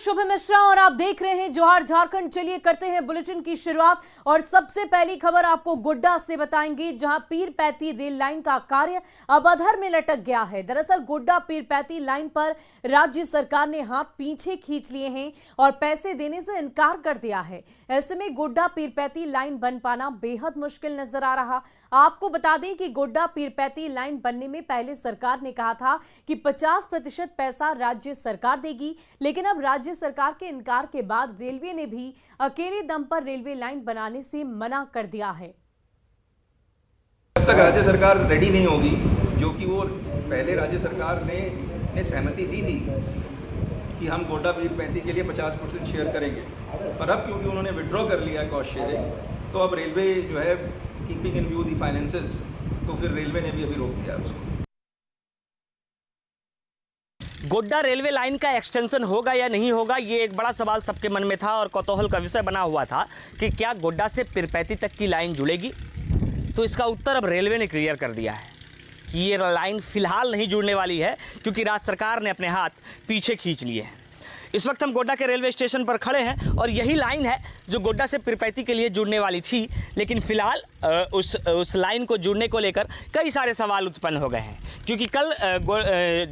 शुभ मिश्रा और आप देख रहे हैं जोहार झारखंड। चलिए करते हैं बुलेटिन की शुरुआत और सबसे पहली खबर आपको गोड्डा से बताएंगे, जहां पीरपैंती रेल लाइन का कार्य अब अधर में लटक गया है। दरअसल गोड्डा पीरपैंती लाइन पर राज्य सरकार ने हाथ पीछे खींच लिए हैं और पैसे देने से इनकार कर दिया है। ऐसे में गोड्डा पीरपैंती लाइन बन पाना बेहद मुश्किल नजर आ रहा। आपको बता दें कि गोड्डा पीरपैंती लाइन बनने में पहले सरकार ने कहा था कि 50% पैसा राज्य सरकार देगी, लेकिन अब राज्य सरकार के इनकार के बाद रेलवे ने भी अकेले दम पर रेलवे लाइन बनाने से मना कर दिया है। जब तक राज्य सरकार रेडी नहीं होगी, जो कि वो पहले राज्य सरकार ने सहमति दी थी कि हम गोड्डा पीरपैंती के लिए 50% शेयर करेंगे, पर अब क्योंकि उन्होंने विड्रॉ कर लिया कॉस्ट शेयरिंग, तो अब रेलवे जो है keeping in view the finances, तो फिर रेलवे ने भी अभी रोक दिया उसको। गोड्डा रेलवे लाइन का एक्सटेंशन होगा या नहीं होगा, ये एक बड़ा सवाल सबके मन में था और कौतूहल का विषय बना हुआ था कि क्या गोड्डा से पीरपैंती तक की लाइन जुड़ेगी। तो इसका उत्तर अब रेलवे ने क्लियर कर दिया है कि ये लाइन फिलहाल नहीं जुड़ने वाली है, क्योंकि राज्य सरकार ने अपने हाथ पीछे खींच लिए हैं। इस वक्त हम गोड्डा के रेलवे स्टेशन पर खड़े हैं और यही लाइन है जो गोड्डा से पीरपैंती के लिए जुड़ने वाली थी, लेकिन फिलहाल उस लाइन को जुड़ने को लेकर कई सारे सवाल उत्पन्न हो गए हैं, क्योंकि कल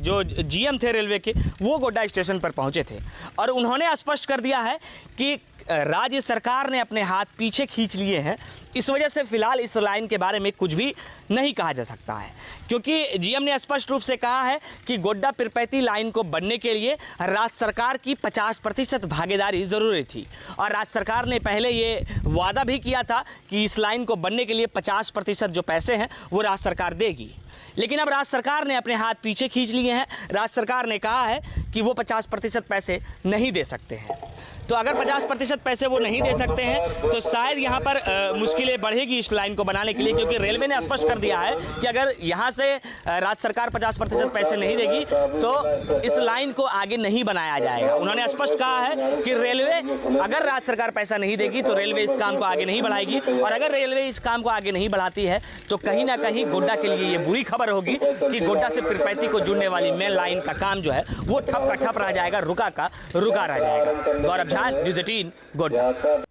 जो जीएम थे रेलवे के, वो गोड्डा स्टेशन पर पहुंचे थे और उन्होंने स्पष्ट कर दिया है कि राज्य सरकार ने अपने हाथ पीछे खींच लिए हैं। इस वजह से फिलहाल इस लाइन के बारे में कुछ भी नहीं कहा जा सकता है, क्योंकि जीएम ने स्पष्ट रूप से कहा है कि गोड्डा पीरपैंती लाइन को बनने के लिए राज्य सरकार की 50% भागीदारी ज़रूरी थी और राज्य सरकार ने पहले ये वादा भी किया था कि इस लाइन को बनने के लिए 50% जो पैसे हैं वो राज्य सरकार देगी। लेकिन अब राज्य सरकार ने अपने हाथ पीछे खींच लिए हैं। राज्य सरकार ने कहा है कि वो 50% पैसे नहीं दे सकते हैं। तो अगर 50% पैसे वो नहीं दे सकते हैं तो शायद यहाँ पर मुश्किलें बढ़ेगी इस लाइन को बनाने के लिए, क्योंकि रेलवे ने स्पष्ट कर दिया है कि अगर यहाँ से राज्य सरकार 50% पैसे नहीं देगी तो इस लाइन को आगे नहीं बनाया जाएगा। उन्होंने स्पष्ट कहा है कि रेलवे, अगर राज्य सरकार पैसा नहीं देगी तो रेलवे इस काम को आगे नहीं बढ़ाएगी, और अगर रेलवे इस काम को आगे नहीं बढ़ाती है तो कहीं ना कहीं गोड्डा के लिए ये बुरी खबर होगी कि गोड्डा से पीरपैंती को जुड़ने वाली मेन लाइन का काम जो है वो ठप का ठप रह जाएगा, रुका का रुका रह जाएगा। गौरव झा, न्यूज़ 18 गोड्डा।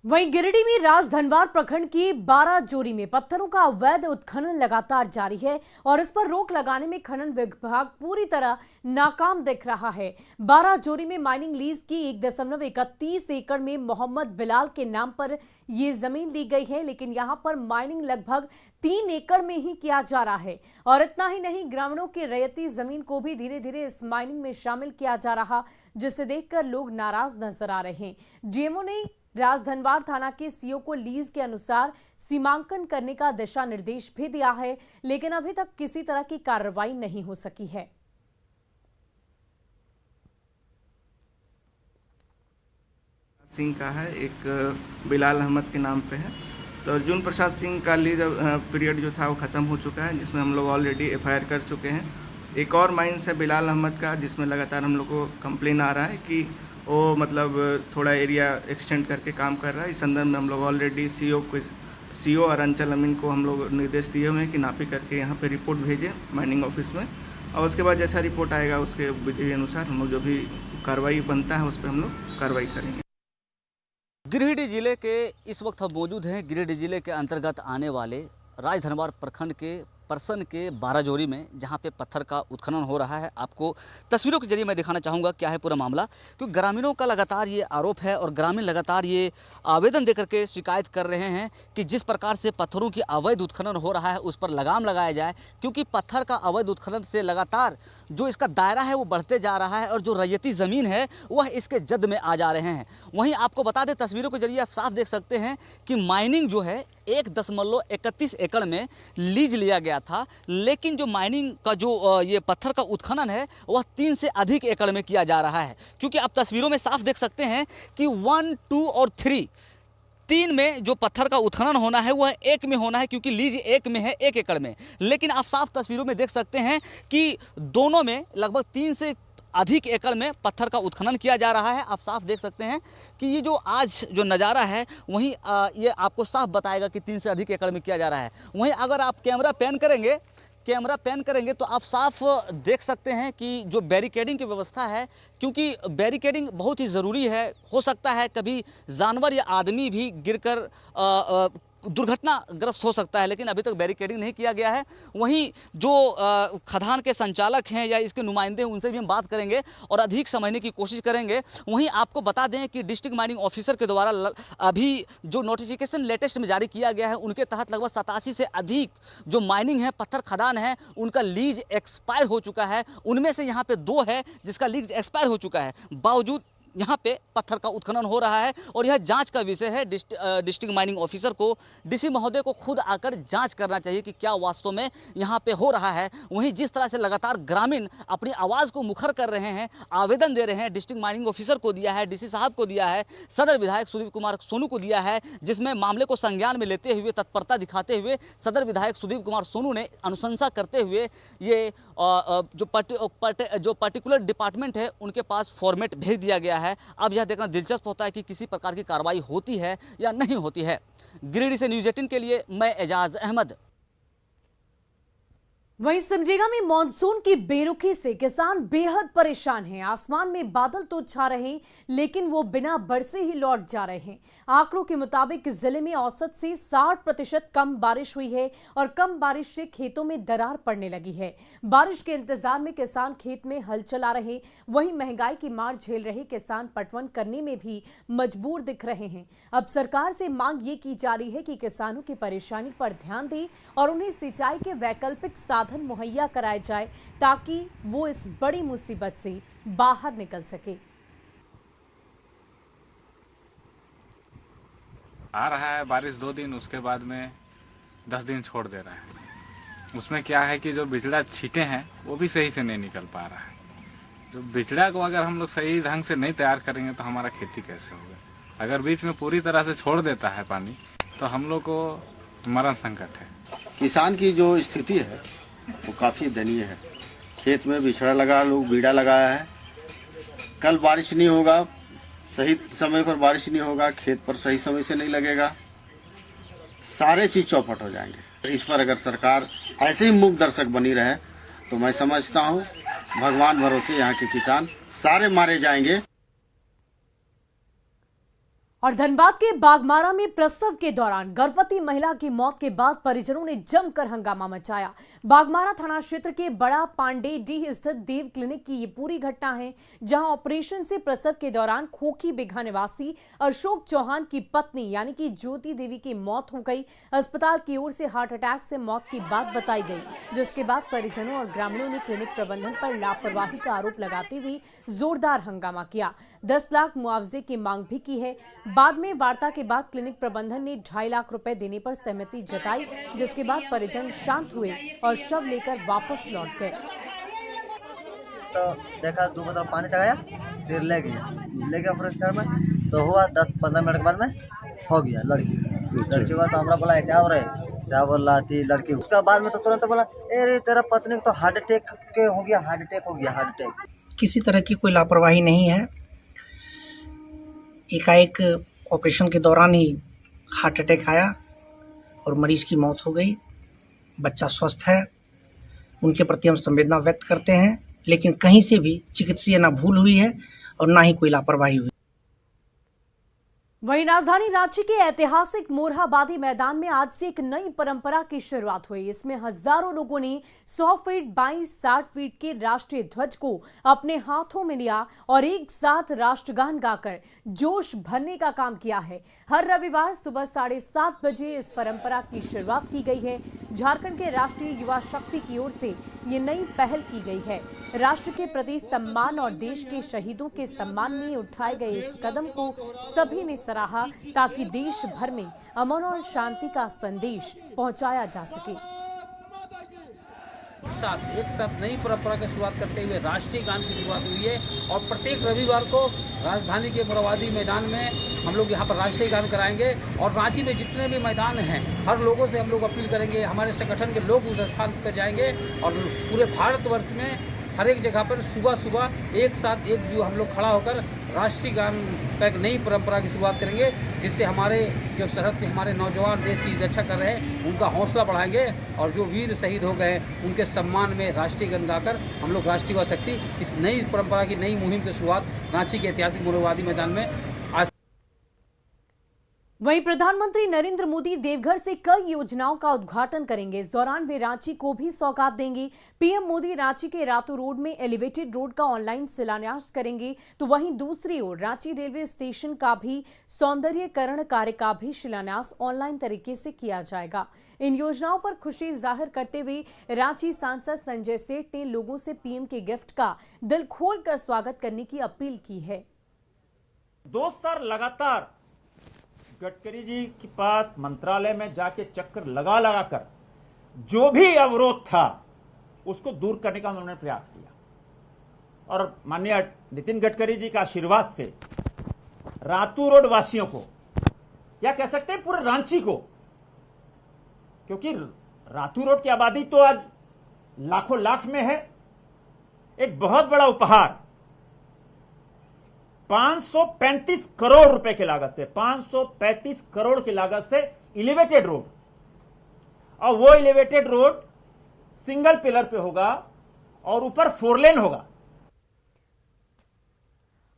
वहीं गिरिडीह में राजधनवार प्रखंड की 12 जोरी में पत्थरों का अवैध उत्खनन लगातार जारी है और इस पर रोक लगाने में खनन विभाग पूरी तरह नाकाम दिख रहा है। 12 जोरी में माइनिंग लीज की 1.31 एकड़ में मोहम्मद बिलाल के नाम पर ये जमीन दी गई है, लेकिन यहां पर माइनिंग लगभग 3 एकड़ में ही किया जा रहा है। और इतना ही नहीं, ग्रामीणों की रैयती जमीन को भी धीरे धीरे इस माइनिंग में शामिल किया जा रहा, जिसे देखकर लोग नाराज नजर आ रहे हैं। डीएमओ ने राजधनवार थाना के सीओ को लीज के अनुसार सीमांकन करने का दिशा निर्देश भी दिया है, लेकिन अभी तक किसी तरह की कार्रवाई नहीं हो सकी है। सिंह का है, एक बिलाल अहमद के नाम पे है। तो अर्जुन प्रसाद सिंह का लीज पीरियड जो था वो ख़त्म हो चुका है, जिसमें हम लोग ऑलरेडी एफआईआर कर चुके हैं। एक और माइंस है बिलाल अहमद का, जिसमें लगातार हम लोग को कंप्लेन आ रहा है कि वो मतलब थोड़ा एरिया एक्सटेंड करके काम कर रहा है। इस संदर्भ में हम लोग ऑलरेडी सीओ और अंचल अमीन को हम लोग निर्देश दिए हुए हैं कि नापी करके यहाँ पे रिपोर्ट भेजें माइनिंग ऑफिस में, और उसके बाद जैसा रिपोर्ट आएगा उसके विधि अनुसार हम लोग जो भी कार्रवाई बनता है उस पर हम लोग कार्रवाई करेंगे। गिरिडीह जिले के इस वक्त हम मौजूद हैं गिरिडीह जिले के अंतर्गत आने वाले राजधनवार प्रखंड के परसन के 12 जोरी में, जहां पे पत्थर का उत्खनन हो रहा है। आपको तस्वीरों के जरिए मैं दिखाना चाहूँगा क्या है पूरा मामला, क्योंकि ग्रामीणों का लगातार ये आरोप है और ग्रामीण लगातार ये आवेदन देकर के शिकायत कर रहे हैं कि जिस प्रकार से पत्थरों की अवैध उत्खनन हो रहा है उस पर लगाम लगाया जाए, क्योंकि पत्थर का अवैध उत्खनन से लगातार जो इसका दायरा है वो बढ़ते जा रहा है और जो रैयती ज़मीन है वह इसके जद में आ जा रहे हैं। वहीं आपको बता दें, तस्वीरों के जरिए आप साफ देख सकते हैं कि माइनिंग जो है 1.31 एकड़ में लीज लिया गया था, लेकिन जो माइनिंग का जो ये पत्थर का उत्खनन है वह 3 से अधिक एकड़ में किया जा रहा है। क्योंकि आप तस्वीरों में साफ देख सकते हैं कि 1, 2 और 3 में जो पत्थर का उत्खनन होना है वह 1 में होना है, क्योंकि लीज 1 में है, 1 एकड़ में। लेकिन आप साफ तस्वीरों में देख सकते हैं कि दोनों में लगभग 3 से अधिक एकड़ में पत्थर का उत्खनन किया जा रहा है। आप साफ देख सकते हैं कि ये जो आज जो नज़ारा है वहीं ये आपको साफ बताएगा कि 3 से अधिक एकड़ में किया जा रहा है। वहीं अगर आप कैमरा पैन करेंगे कैमरा पैन करेंगे तो आप साफ देख सकते हैं कि जो बैरिकेडिंग की व्यवस्था है, क्योंकि बैरिकेडिंग बहुत ही ज़रूरी है। हो सकता है कभी जानवर या आदमी भी गिरकर दुर्घटनाग्रस्त हो सकता है, लेकिन अभी तक बैरिकेडिंग नहीं किया गया है। वहीं जो खदान के संचालक हैं या इसके नुमाइंदे हैं, उनसे भी हम बात करेंगे और अधिक समझने की कोशिश करेंगे। वहीं आपको बता दें कि डिस्ट्रिक्ट माइनिंग ऑफिसर के द्वारा अभी जो नोटिफिकेशन लेटेस्ट में जारी किया गया है, उनके तहत लगभग 87 से अधिक जो माइनिंग है, पत्थर खदान है, उनका लीज एक्सपायर हो चुका है। उनमें से यहाँ पे 2 है जिसका लीज एक्सपायर हो चुका है, बावजूद यहाँ पे पत्थर का उत्खनन हो रहा है और यह जांच का विषय है। डिस्ट्रिक्ट माइनिंग ऑफिसर को, डीसी महोदय को खुद आकर जांच करना चाहिए कि क्या वास्तव में यहाँ पे हो रहा है। वहीं जिस तरह से लगातार ग्रामीण अपनी आवाज़ को मुखर कर रहे हैं, आवेदन दे रहे हैं, डिस्ट्रिक्ट माइनिंग ऑफिसर को दिया है, डीसी साहब को दिया है, सदर विधायक सुदीप कुमार सोनू को दिया है, जिसमें मामले को संज्ञान में लेते हुए, तत्परता दिखाते हुए सदर विधायक सुदीप कुमार सोनू ने अनुशंसा करते हुए ये जो पर्टिकुलर डिपार्टमेंट है उनके पास फॉर्मेट भेज दिया गया है। अब यह देखना दिलचस्प होता है कि किसी प्रकार की कार्रवाई होती है या नहीं होती है। गिरिडीह से न्यूज़ 18 के लिए मैं एजाज अहमद। वहीं सिमडेगा में मानसून की बेरुखी से किसान बेहद परेशान हैं। आसमान में बादल तो छा रहे हैं, लेकिन वो बिना बरसे ही लौट जा रहे हैं। आंकड़ों के मुताबिक जिले में औसत से 60% कम बारिश हुई है और कम बारिश से खेतों में दरार पड़ने लगी है। बारिश के इंतजार में किसान खेत में हल चला रहे, वहीं महंगाई की मार झेल रहे किसान पटवन करने में भी मजबूर दिख रहे हैं। अब सरकार से मांग ये की जा रही है कि किसानों की परेशानी पर ध्यान दें और उन्हें सिंचाई के वैकल्पिक साधन मुहैया कराए जाए, ताकि वो इस बड़ी मुसीबत से बाहर निकल सके। आ रहा है बारिश 2 दिन, उसके बाद में 10 दिन छोड़ दे रहा है। उसमें क्या है कि जो बिचड़ा छींटे हैं वो भी सही से नहीं निकल पा रहा है। जो बिचड़ा को अगर हम लोग सही ढंग से नहीं तैयार करेंगे तो हमारा खेती कैसे होगा। अगर बीच में पूरी तरह से छोड़ देता है पानी तो हम लोग को मरण संकट है। किसान की जो स्थिति है वो काफ़ी दयनीय है। खेत में बिछड़ा लगा, लोग बीड़ा लगाया है। कल बारिश नहीं होगा, सही समय पर बारिश नहीं होगा, खेत पर सही समय से नहीं लगेगा, सारे चीज़ चौपट हो जाएंगे। इस पर अगर सरकार ऐसे ही मूक दर्शक बनी रहे तो मैं समझता हूँ भगवान भरोसे यहाँ के किसान सारे मारे जाएंगे। और धनबाद के बागमारा में प्रसव के दौरान गर्भवती महिला की मौत के बाद परिजनों ने जमकर हंगामा मचाया। बागमारा थाना क्षेत्र के बड़ा पांडेडीह स्थित देव क्लिनिक की ये पूरी घटना है, जहां ऑपरेशन से प्रसव के दौरान खोखी बिघा निवासी अशोक चौहान की पत्नी यानी कि ज्योति देवी की मौत हो गई। अस्पताल की ओर से हार्ट अटैक से मौत की बात बताई गई, जिसके बाद परिजनों और ग्रामीणों ने क्लिनिक प्रबंधन पर लापरवाही का आरोप लगाते हुए जोरदार हंगामा किया। 10 लाख मुआवजे की मांग भी की है। बाद में वार्ता के बाद क्लिनिक प्रबंधन ने 2.5 लाख रुपए देने पर सहमति जताई, जिसके बाद परिजन शांत हुए और शव लेकर वापस लौट गए। तो देखा 2 बोतल पानी चढ़ाया, फिर ले गया ऑपरेशन में। तो हुआ 10-15 मिनट के बाद में हो गया लड़की हुआ। तो हमारा बोला क्या हो रहा है, क्या बोल रहा थी लड़की। उसका बाद में तो तुरंत बोला अरे तेरा पत्नी को तो हार्ट अटैक हो गया। किसी तरह की कोई लापरवाही नहीं है। एकाएक ऑपरेशन के दौरान ही हार्ट अटैक आया और मरीज की मौत हो गई। बच्चा स्वस्थ है, उनके प्रति हम संवेदना व्यक्त करते हैं, लेकिन कहीं से भी चिकित्सीय ना भूल हुई है और ना ही कोई लापरवाही हुई। वहीं राजधानी रांची के ऐतिहासिक मोरहाबादी मैदान में आज से एक नई परंपरा की शुरुआत हुई। इसमें हजारों लोगों ने 100 फीट बाई 60 फीट के राष्ट्रीय ध्वज को अपने हाथों में लिया और एक साथ राष्ट्रगान गाकर जोश भरने का काम किया है। हर रविवार सुबह 7:30 बजे इस परंपरा की शुरुआत की गई है। झारखंड के राष्ट्रीय युवा शक्ति की ओर से ये नई पहल की गई है। राष्ट्र के प्रति सम्मान और देश के शहीदों के सम्मान में उठाए गए इस कदम को सभी ने सराहा, ताकि देश भर में अमन और शांति का संदेश पहुंचाया जा सके। एक साथ नई परंपरा की शुरुआत करते हुए राष्ट्रीय गान की शुरुआत हुई है और प्रत्येक रविवार को राजधानी के मोरहाबादी मैदान में हम लोग यहाँ पर राष्ट्रीय गान कराएंगे। और रांची में जितने भी मैदान हैं, हर लोगों से हम लोग अपील करेंगे, हमारे संगठन के लोग उस स्थान पर जाएंगे और पूरे भारतवर्ष में हर एक जगह पर सुबह सुबह एक साथ एक जो हम लोग खड़ा होकर राष्ट्रीय गान का एक नई परंपरा की शुरुआत करेंगे, जिससे हमारे जो सरहद पे हमारे नौजवान देश की रक्षा कर रहे हैं उनका हौसला बढ़ाएंगे, और जो वीर शहीद हो गए उनके सम्मान में राष्ट्रीय गान गाकर हम लोग राष्ट्रीय शक्ति इस नई परंपरा की नई मुहिम की शुरुआत रांची के ऐतिहासिक मोरवादी मैदान में आज। वहीं प्रधानमंत्री नरेंद्र मोदी देवघर से कई योजनाओं का उद्घाटन करेंगे। इस दौरान वे रांची को भी सौगात देंगे। पीएम मोदी रांची के रातू रोड में एलिवेटेड रोड का ऑनलाइन शिलान्यास करेंगे, तो वहीं दूसरी ओर रांची रेलवे स्टेशन का भी सौंदर्यीकरण कार्य का भी शिलान्यास ऑनलाइन तरीके से किया जाएगा। इन योजनाओं पर खुशी जाहिर करते हुए रांची सांसद संजय सेठ ने लोगों से पीएम के गिफ्ट का दिल खोलकर स्वागत करने की अपील की है। 2 साल लगातार गडकरी जी के पास मंत्रालय में जाके चक्कर लगा कर जो भी अवरोध था उसको दूर करने का उन्होंने प्रयास किया, और माननीय नितिन गडकरी जी का आशीर्वाद से रातू रोड वासियों को, या कह सकते हैं पूरे रांची को, क्योंकि रातू रोड की आबादी तो आज लाखों लाख में है, एक बहुत बड़ा उपहार 535 करोड़ रुपए की लागत से, 535 करोड़ की लागत से एलिवेटेड रोड, और वो एलिवेटेड रोड सिंगल पिलर पे होगा और ऊपर 4 लेन होगा।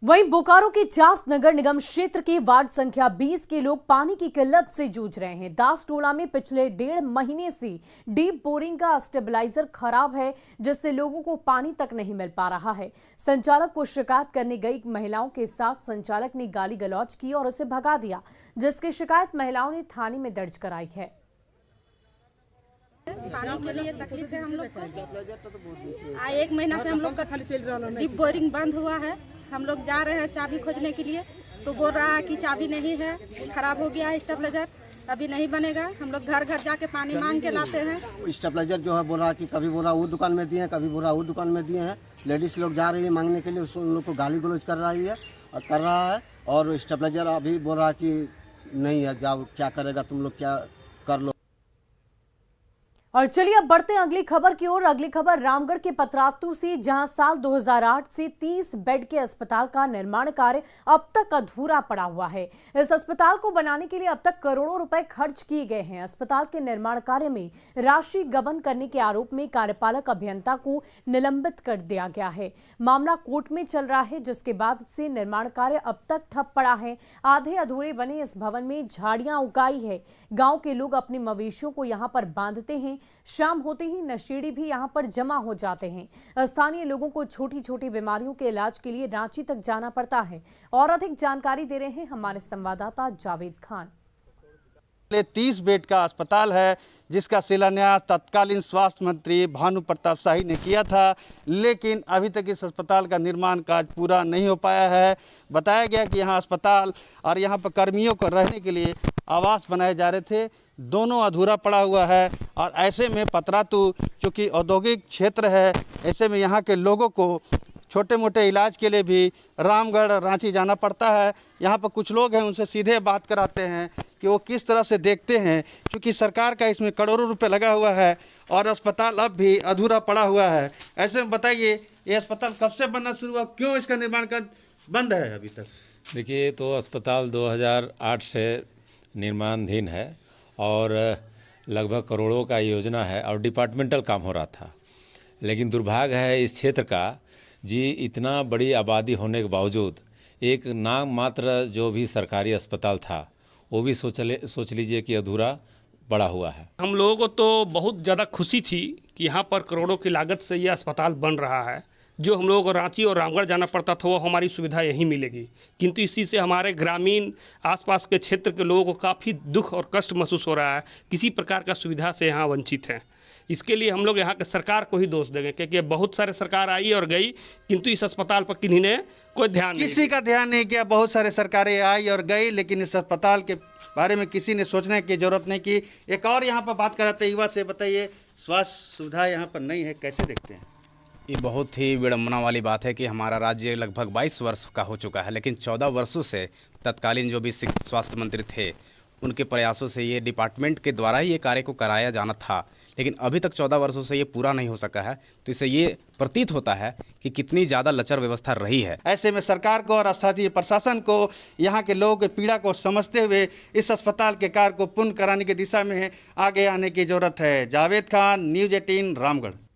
वहीं बोकारो के चास नगर निगम क्षेत्र के वार्ड संख्या 20 के लोग पानी की किल्लत से जूझ रहे हैं। दास टोला में पिछले 1.5 महीने से डीप बोरिंग का स्टेबलाइजर खराब है, जिससे लोगों को पानी तक नहीं मिल पा रहा है। संचालक को शिकायत करने गई महिलाओं के साथ संचालक ने गाली गलौज की और उसे भगा दिया, जिसकी शिकायत महिलाओं ने थाने में दर्ज कराई है। पानी के लिए तकलीफ है हम लोग को। 1 महीना से हम लोग का डीप बोरिंग बंद हुआ है। हम लोग जा रहे हैं चाबी खोजने के लिए, तो बोल रहा है कि चाबी नहीं है, खराब हो गया है स्टेबलाइजर, अभी नहीं बनेगा। हम लोग घर घर जाके पानी मांग के लाते हैं। स्टेबलाइजर जो है बोल रहा है कि कभी बोल रहा वो दुकान में दिए हैं, कभी बोल रहा वो दुकान में दिए हैं। लेडीज लोग जा रही है मांगने के लिए, उन लोग को गाली गलौज कर रहा है और स्टेबलाइजर अभी बोल रहा है कि नहीं है, जाओ क्या करेगा तुम लोग, क्या कर लो। और चलिए अब बढ़ते हैं अगली खबर की ओर। अगली खबर रामगढ़ के पतरातू से, जहां साल 2008 से 30 बेड के अस्पताल का निर्माण कार्य अब तक अधूरा पड़ा हुआ है। इस अस्पताल को बनाने के लिए अब तक करोड़ों रुपए खर्च किए गए हैं। अस्पताल के निर्माण कार्य में राशि गबन करने के आरोप में कार्यपालक अभियंता को निलंबित कर दिया गया है। मामला कोर्ट में चल रहा है, जिसके बाद से निर्माण कार्य अब तक ठप पड़ा है। आधे अधूरे बने इस भवन में झाड़ियां उगाई है। गांव के लोग अपने मवेशियों को यहां पर बांधते हैं। शाम होते ही नशेड़ी भी यहां पर जमा हो जाते हैं। स्थानीय लोगों को छोटी छोटी बीमारियों के इलाज के लिए रांची तक जाना पड़ता है। और अधिक जानकारी दे रहे हैं हमारे संवाददाता जावेद खान। 30 बेड का अस्पताल है, जिसका शिलान्यास तत्कालीन स्वास्थ्य मंत्री भानु प्रताप शाही ने किया था, लेकिन अभी तक इस अस्पताल का निर्माण कार्य पूरा नहीं हो पाया है। बताया गया कि यहाँ अस्पताल और यहाँ पर कर्मियों को रहने के लिए आवास बनाए जा रहे थे, दोनों अधूरा पड़ा हुआ है। और ऐसे में पतरातू चूँकि औद्योगिक क्षेत्र है, ऐसे में यहाँ के लोगों को छोटे मोटे इलाज के लिए भी रामगढ़ रांची जाना पड़ता है। यहाँ पर कुछ लोग हैं, उनसे सीधे बात कराते हैं कि वो किस तरह से देखते हैं, क्योंकि सरकार का इसमें करोड़ों रुपए लगा हुआ है और अस्पताल अब भी अधूरा पड़ा हुआ है। ऐसे में बताइए, ये अस्पताल कब से बनना शुरू हुआ, क्यों इसका निर्माण कर बंद है अभी तक? देखिए, तो अस्पताल 2008 से निर्माणाधीन है और लगभग करोड़ों का योजना है और डिपार्टमेंटल काम हो रहा था। लेकिन दुर्भाग्य है इस क्षेत्र का जी, इतना बड़ी आबादी होने के बावजूद एक नाम मात्र जो भी सरकारी अस्पताल था वो भी सोच लीजिए कि अधूरा पड़ा हुआ है। हम लोगों को तो बहुत ज़्यादा खुशी थी कि यहाँ पर करोड़ों की लागत से यह अस्पताल बन रहा है। जो हम लोगों को रांची और रामगढ़ जाना पड़ता था वो हमारी सुविधा यहीं मिलेगी, किंतु इसी से हमारे ग्रामीण आसपास के क्षेत्र के लोगों को काफ़ी दुख और कष्ट महसूस हो रहा है। किसी प्रकार का सुविधा से यहाँ वंचित हैं। इसके लिए हम लोग यहाँ के सरकार को ही दोष देंगे, क्योंकि बहुत सारे सरकार आई और गई, किंतु इस अस्पताल पर किन्हीं ने कोई ध्यान नहीं, किसी का ध्यान नहीं किया। बहुत सारे सरकारें आई और गई, लेकिन इस अस्पताल के बारे में किसी ने सोचने की जरूरत नहीं की। एक और यहाँ पर बात कराते हैं युवा से, बताइए स्वास्थ्य सुविधा यहाँ पर नहीं है, कैसे देखते हैं? ये बहुत ही विडम्बना वाली बात है कि हमारा राज्य लगभग 22 वर्ष का हो चुका है, लेकिन 14 वर्षों से तत्कालीन जो भी स्वास्थ्य मंत्री थे उनके प्रयासों से ये डिपार्टमेंट के द्वारा ही ये कार्य को कराया जाना था, लेकिन अभी तक 14 वर्षों से ये पूरा नहीं हो सका है। तो इससे ये प्रतीत होता है कि कितनी ज़्यादा लचर व्यवस्था रही है। ऐसे में सरकार को और स्थानीय प्रशासन को यहाँ के लोगों की पीड़ा को समझते हुए इस अस्पताल के कार्य को पूर्ण कराने की दिशा में आगे आने की जरूरत है। जावेद खान, न्यूज़ 18, रामगढ़।